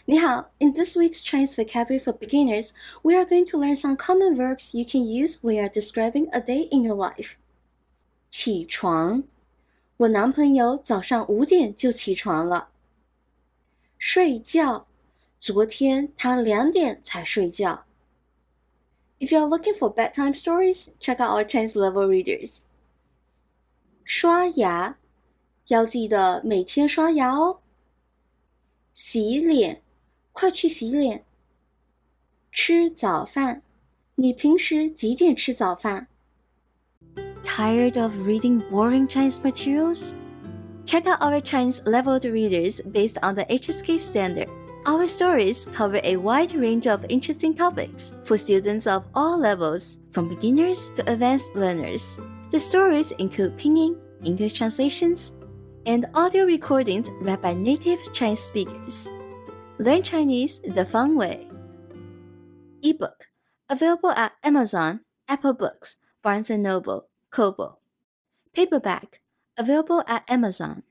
你好, in this week's Chinese vocabulary for beginners, we are going to learn some common verbs you can use when you are describing a day in your life. 起床，我男朋友早上5点就起床了。睡觉，昨天他2点才睡觉。If you are looking for bedtime stories, check out our Chinese level readers. 刷牙，要记得每天刷牙哦。洗脸，快去洗脸。吃早饭，你平时几点吃早饭？ Tired of reading boring Chinese materials? Check out our Chinese leveled readers based on the HSK standard. Our stories cover a wide range of interesting topics for students of all levels, from beginners to advanced learners. The stories include Pinyin, English translations, and audio recordings read by native Chinese speakers. Learn Chinese the fun way. Ebook, available at Amazon, Apple Books, Barnes & Noble, Kobo. Paperback, available at Amazon.